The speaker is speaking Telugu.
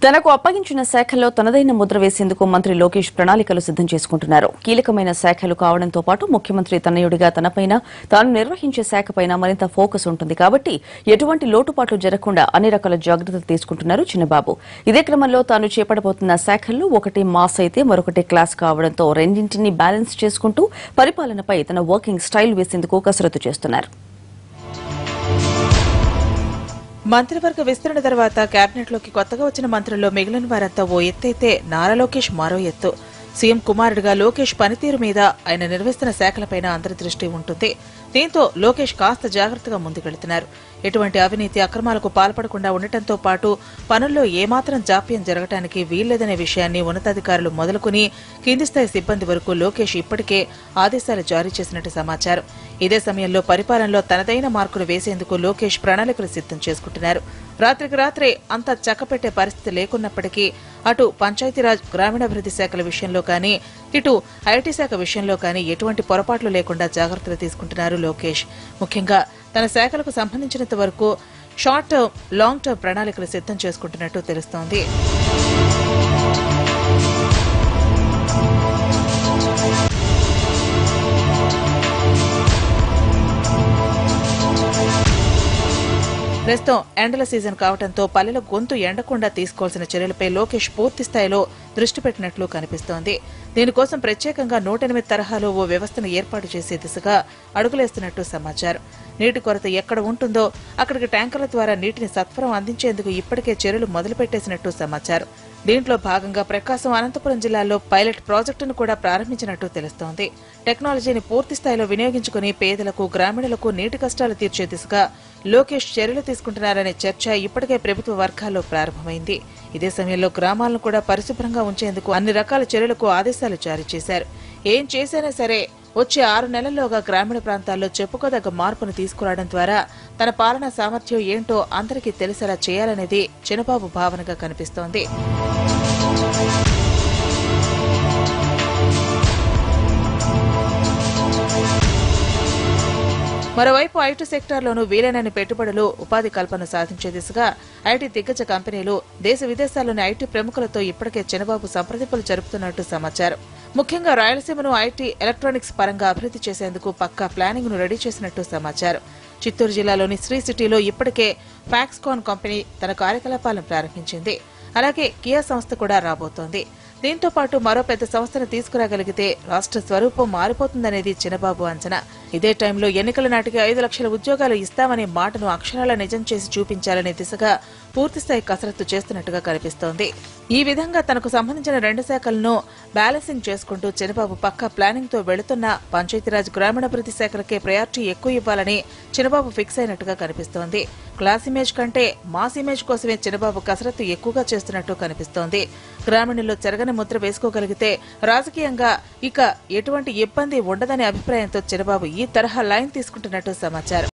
తనకు అప్పగించిన శాఖల్లో తనదైన ముద్ర వేసేందుకు మంత్రి లోకేష్ ప్రణాళికలు సిద్దం చేసుకుంటున్నారు. కీలకమైన శాఖలు కావడంతో పాటు ముఖ్యమంత్రి తనయుడిగా తనపైన తాను నిర్వహించే శాఖపైన మరింత ఫోకస్ ఉంటుంది కాబట్టి ఎటువంటి లోటుపాట్లు జరగకుండా అన్ని రకాల జాగ్రత్తలు తీసుకుంటున్నారు చిన్నబాబు. ఇదే క్రమంలో తాను చేపట్టబోతున్న శాఖల్లో ఒకటి మాస్ అయితే మరొకటి క్లాస్ కావడంతో రెండింటిని బ్యాలెన్స్ చేసుకుంటూ పరిపాలనపై తన వర్కింగ్ స్టైల్ వేసేందుకు కసరత్తు చేస్తున్నారు. మంత్రివర్గ విస్తరణ తర్వాత కేబినెట్లోకి కొత్తగా వచ్చిన మంత్రుల్లో మిగిలిన వారంతా ఓ ఎత్తైతే నారా లోకేష్ మరో ఎత్తు. సీఎం కుమారుడిగా లోకేష్ పనితీరు మీద ఆయన నిర్వహిస్తున్న శాఖలపైన అందరి దృష్టి ఉంటుంది. దీంతో లోకేష్ కాస్త జాగ్రత్తగా ముందుకెళ్తున్నారు. ఎటువంటి అవినీతి అక్రమాలకు పాల్పడకుండా ఉండటంతో పాటు పనుల్లో ఏమాత్రం జాప్యం జరగడానికి వీల్లేదనే విషయాన్ని ఉన్నతాధికారులు మొదలుకుని కింది స్థాయి సిబ్బంది వరకు లోకేష్ ఇప్పటికే ఆదేశాలు జారీ చేసినట్టు సమాచారం. ఇదే సమయంలో పరిపాలనలో తనదైన మార్కులు వేసేందుకు లోకేష్ ప్రణాళికలు సిద్దం చేసుకుంటున్నారు. రాత్రికి రాత్రే అంతా చక్కపెట్టే పరిస్థితి లేకున్నప్పటికీ అటు పంచాయతీరాజ్ గ్రామీణాభివృద్ధి శాఖల విషయంలో కానీ ఇటు ఐటీ శాఖ విషయంలో కానీ ఎటువంటి పొరపాట్లు లేకుండా జాగ్రత్తలు తీసుకుంటున్నారు లోకేష్. ముఖ్యంగా తన శాఖలకు సంబంధించినంత వరకు షార్ట్ టర్మ్, లాంగ్ టర్మ్ ప్రణాళికలు సిద్దం చేసుకుంటున్నట్టు తెలుస్తోంది. ప్రస్తుతం ఎండల సీజన్ కావడంతో పల్లెల గొంతు ఎండకుండా తీసుకోవాల్సిన చర్యలపై లోకేష్ పూర్తి స్థాయిలో దృష్టి పెట్టినట్లు కనిపిస్తోంది. దీనికోసం ప్రత్యేకంగా 108 తరహాలో ఓ వ్యవస్థను ఏర్పాటు చేసే దిశగా అడుగులేస్తున్నట్టు సమాచారం. నీటి కొరత ఎక్కడ ఉంటుందో అక్కడికి ట్యాంకర్ల ద్వారా నీటిని సత్వరం అందించేందుకు ఇప్పటికే చర్యలు మొదలుపెట్టేసినట్టు సమాచారం. దీంట్లో భాగంగా ప్రకాశం, అనంతపురం జిల్లాల్లో పైలట్ ప్రాజెక్టును కూడా ప్రారంభించినట్టు తెలుస్తోంది. టెక్నాలజీని పూర్తి స్థాయిలో వినియోగించుకుని పేదలకు, గ్రామీణులకు నీటి కష్టాలు తీర్చే దిశగా లోకేష్ చర్యలు తీసుకుంటున్నారనే చర్చ ఇప్పటికే ప్రభుత్వ వర్గాల్లో ప్రారంభమైంది. ఇదే సమయంలో గ్రామాలను కూడా పరిశుభ్రంగా ఉంచేందుకు అన్ని రకాల చర్యలకు ఆదేశాలు జారీ చేశారు. ఏం చేసినా సరే వచ్చే 6 నెలల్లోగా గ్రామీణ ప్రాంతాల్లో చెప్పుకోదగ్గ మార్పును తీసుకురావడం ద్వారా తన పాలనా సామర్థ్యం ఏంటో అందరికీ తెలిసేలా చేయాలనేది చిన్నబాబు భావనగా కనిపిస్తోంది. మరోవైపు ఐటీ సెక్టార్లోనూ వీలైనన్ని పెట్టుబడులు, ఉపాధి కల్పన సాధించే దిశగా ఐటీ దిగ్గజ కంపెనీలు, దేశ విదేశాల్లోని ఐటీ ప్రముఖులతో ఇప్పటికే చిన్నబాబు సంప్రదింపులు జరుపుతున్నట్టు సమాచారం. ముఖ్యంగా రాయలసీమను ఐటీ, ఎలక్ట్రానిక్స్ పరంగా అభివృద్ధి చేసేందుకు పక్కా ప్లానింగ్ ను రెడీ చేసినట్టు సమాచారం. చిత్తూరు జిల్లాలోని శ్రీ సిటీలో ఇప్పటికే ఫాక్స్కాన్ కంపెనీ తన కార్యకలాపాలను ప్రారంభించింది. అలాగే కియా సంస్థ కూడా రాబోతోంది. దీంతో పాటు మరో పెద్ద సంస్థను తీసుకురాగలిగితే రాష్ట్ర స్వరూపం మారిపోతుందనేది చిన్నబాబు అంచనా. ఇదే టైంలో ఎన్నికల నాటికి 5 లక్షల ఉద్యోగాలు ఇస్తామనే మాటను అక్షరాల నిజం చేసి చూపించాలనే దిశగా పూర్తిస్థాయి కసరత్తు చేస్తున్నట్టుగా కనిపిస్తోంది. ఈ విధంగా తనకు సంబంధించిన 2 శాఖలను బ్యాలెన్సింగ్ చేసుకుంటూ చిన్నబాబు పక్కా ప్లానింగ్ తో వెళుతున్న పంచాయతీరాజ్, గ్రామీణాభివృద్ధి శాఖలకే ప్రయారిటీ ఎక్కువ ఇవ్వాలని చిన్నబాబు ఫిక్స్ అయినట్టుగా కనిపిస్తోంది. క్లాస్ ఇమేజ్ కంటే మాస్ ఇమేజ్ కోసమే చిన్నబాబు కసరత్తు ఎక్కువగా చేస్తున్నట్టు కనిపిస్తోంది. గ్రామీణుల్లో చెరగని ముద్ర వేసుకోగలిగితే రాజకీయంగా ఇక ఎటువంటి ఇబ్బంది ఉండదనే అభిప్రాయంతో చిన్నబాబు ఈ తరహా లైన్ తీసుకుంటున్నట్టు సమాచారం.